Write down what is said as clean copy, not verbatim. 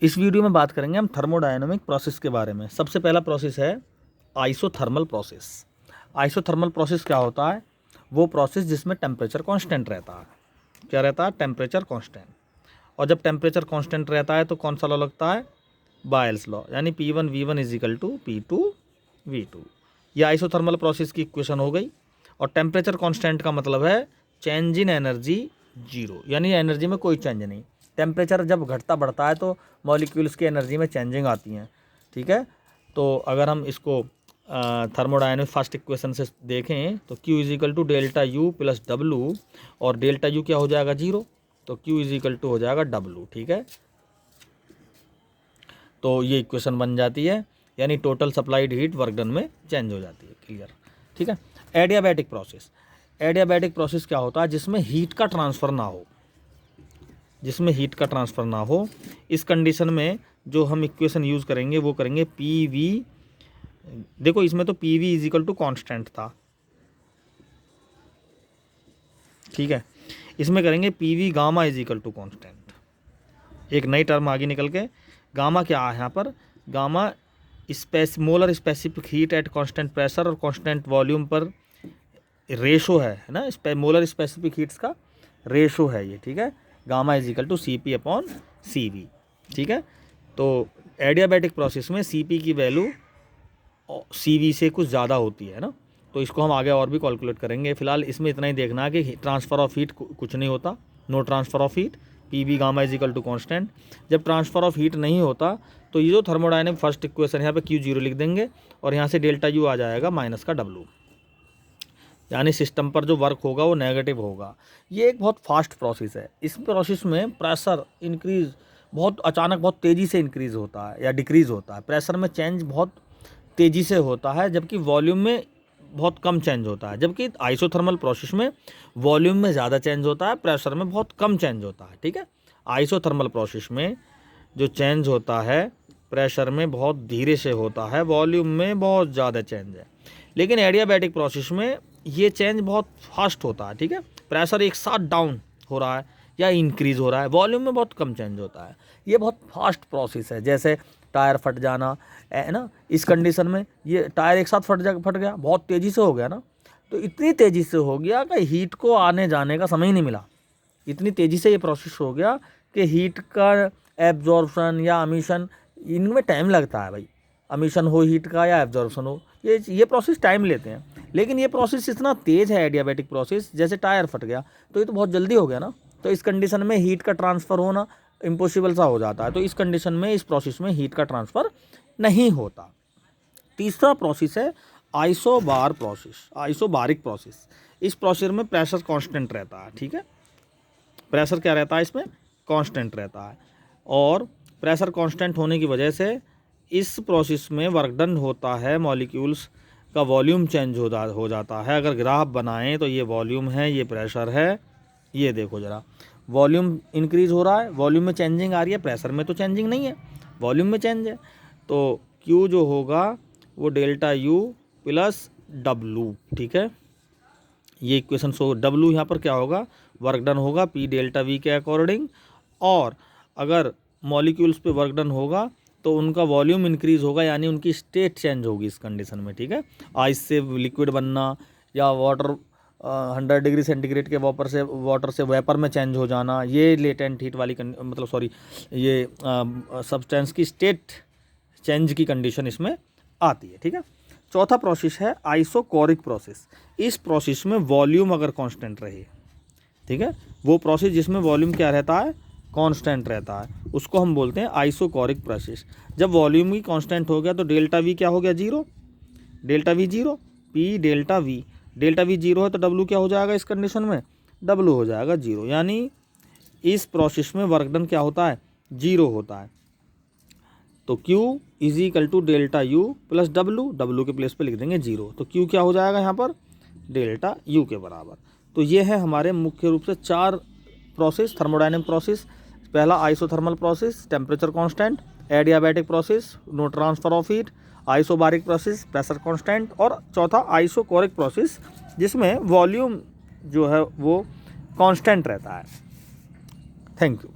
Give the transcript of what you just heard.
इस वीडियो में बात करेंगे हम थर्मोडायनामिक प्रोसेस के बारे में। सबसे पहला प्रोसेस है आइसोथर्मल प्रोसेस। आइसोथर्मल प्रोसेस क्या होता है? वो प्रोसेस जिसमें टेम्परेचर कांस्टेंट रहता है। क्या रहता है? Temperature constant. और जब टेम्परेचर कांस्टेंट रहता है तो कौन सा लॉ लगता है? बॉयल्स लॉ, यानी P1 V1 is equal to P2 V2। ये आइसोथर्मल प्रोसेस की इक्वेशन हो गई। और टेम्परेचर कांस्टेंट का मतलब है चेंज इन एनर्जी जीरो, यानी एनर्जी में कोई चेंज नहीं। टेम्परेचर जब घटता बढ़ता है तो मॉलिक्यूल्स की एनर्जी में चेंजिंग आती हैं। ठीक है, तो अगर हम इसको थर्मोडायनामिक फर्स्ट इक्वेशन से देखें तो Q is equal to delta U plus W, और डेल्टा U क्या हो जाएगा? जीरो, तो Q इज इक्वल टू हो जाएगा W। ठीक है, तो ये इक्वेशन बन जाती है, यानी total supplied heat work done में चेंज हो जाती है। क्लियर? ठीक है। Adiabatic process. एडियाबैटिक प्रोसेस क्या होता है? जिसमें हीट का ट्रांसफ़र ना हो, जिसमें हीट का ट्रांसफ़र ना हो। इस कंडीशन में जो हम इक्वेशन यूज़ करेंगे वो करेंगे पी वी। देखो इसमें तो P V is equal to constant था। ठीक है, इसमें करेंगे P V gamma is equal to constant. एक नई टर्म आगे निकल के गामा क्या है यहाँ पर? Gamma molar specific heat at constant pressure और कांस्टेंट वॉल्यूम पर रेशो है ना, मोलर स्पेसिफिक हीट्स का रेशो है ये। ठीक है, gamma is equal to CP upon CV। ठीक है, तो एडियाबैटिक प्रोसेस में CP की वैल्यू CV से कुछ ज़्यादा होती है ना, तो इसको हम आगे और भी कैलकुलेट करेंगे। फिलहाल इसमें इतना ही देखना है कि ट्रांसफ़र ऑफ हीट कुछ नहीं होता, no transfer of heat, PV gamma is equal to constant. जब ट्रांसफ़र ऑफ हीट नहीं होता तो ये जो थर्मोडायनामिक फर्स्ट इक्वेशन यहाँ पे Q0 लिख देंगे और यहाँ से डेल्टा U आ जाएगा माइनस का W, यानी सिस्टम पर जो वर्क होगा वो नेगेटिव होगा। ये एक बहुत फास्ट प्रोसेस है। इस प्रोसेस में प्रेशर इंक्रीज़ बहुत अचानक, बहुत तेज़ी से इंक्रीज़ होता है या डिक्रीज़ होता है। प्रेशर में चेंज बहुत तेज़ी से होता है, जबकि वॉल्यूम में बहुत कम चेंज होता है। जबकि आइसोथर्मल प्रोसेस में वॉल्यूम में ज़्यादा चेंज होता है, प्रेशर में बहुत कम चेंज होता है। ठीक है, आइसोथर्मल प्रोसेस में जो चेंज होता है प्रेशर में बहुत धीरे से होता है, वॉल्यूम में बहुत ज़्यादा चेंज है। लेकिन एडियाबैटिक प्रोसेस में ये चेंज बहुत फास्ट होता है। ठीक है, प्रेशर एक साथ डाउन हो रहा है या इंक्रीज़ हो रहा है, वॉल्यूम में बहुत कम चेंज होता है। ये बहुत फास्ट प्रोसेस है। जैसे टायर फट जाना है ना, इस कंडीशन में ये टायर एक साथ फट गया, बहुत तेज़ी से हो गया ना, तो इतनी तेज़ी से हो गया कि हीट को आने जाने का समय ही नहीं मिला। इतनी तेज़ी से ये प्रोसेस हो गया कि हीट का एब्जॉर्प्शन या अमिशन, इनमें टाइम लगता है भाई। अमिशन हो हीट का या एब्जॉर्प्शन हो, ये प्रोसेस टाइम लेते हैं। लेकिन ये प्रोसेस इतना तेज़ है एडियाबैटिक प्रोसेस, जैसे टायर फट गया तो ये तो बहुत जल्दी हो गया ना, तो इस कंडीशन में हीट का ट्रांसफ़र होना इम्पॉसिबल सा हो जाता है। तो इस कंडीशन में इस प्रोसेस में हीट का ट्रांसफ़र नहीं होता। तीसरा प्रोसेस है आइसोबार प्रोसेस, आइसोबारिक प्रोसेस। इस प्रोसेस में प्रेशर कांस्टेंट रहता है। ठीक है, प्रेशर क्या रहता है? इसमें कांस्टेंट रहता है, और प्रेशर कांस्टेंट होने की वजह से इस प्रोसेस में वर्क डन होता है, मॉलिक्यूल्स का वॉल्यूम चेंज हो जाता है। अगर ग्राफ बनाएं तो ये वॉल्यूम है, ये प्रेशर है। ये देखो ज़रा, वॉल्यूम इंक्रीज़ हो रहा है, वॉल्यूम में चेंजिंग आ रही है, प्रेशर में तो चेंजिंग नहीं है, वॉल्यूम में चेंज है। तो Q जो होगा वो डेल्टा U प्लस W। ठीक है, ये इक्वेशन सो W यहाँ पर क्या होगा? वर्क डन होगा P डेल्टा V के अकॉर्डिंग। और अगर मॉलिक्यूल्स पे वर्क डन होगा तो उनका वॉल्यूम इंक्रीज़ होगा, यानी उनकी स्टेट चेंज होगी इस कंडीशन में। ठीक है, आइस से लिक्विड बनना या वाटर 100 डिग्री सेंटीग्रेड के वाटर से वेपर में चेंज हो जाना, ये लेटेंट हीट वाली मतलब सॉरी, ये सब्सटेंस की स्टेट चेंज की कंडीशन इसमें आती है। ठीक है, चौथा प्रोसेस है आइसोकोरिक प्रोसेस। इस प्रोसेस में वॉल्यूम अगर कांस्टेंट रहे, ठीक है, वो प्रोसेस जिसमें वॉल्यूम क्या रहता है? कांस्टेंट रहता है, उसको हम बोलते हैं आइसोकोरिक प्रोसेस। जब वॉल्यूम ही कांस्टेंट हो गया तो डेल्टा V क्या हो गया? Zero. Delta V zero, P delta V, delta V zero है तो W क्या हो जाएगा इस कंडीशन में? W हो जाएगा जीरो, यानी इस प्रोसेस में वर्क डन क्या होता है? जीरो होता है। तो Q is equal to delta U plus W के प्लेस पे लिख देंगे जीरो, तो Q क्या हो जाएगा यहाँ पर? डेल्टा U के बराबर। तो ये है हमारे मुख्य रूप से 4 प्रोसेस थर्मोडायनामिक प्रोसेस। पहला isothermal process, temperature constant. Adiabatic process, no transfer of heat. Isobaric process, pressure constant. और चौथा आइसोकोरिक प्रोसेस, जिसमें वॉल्यूम जो है वो कांस्टेंट रहता है। Thank you.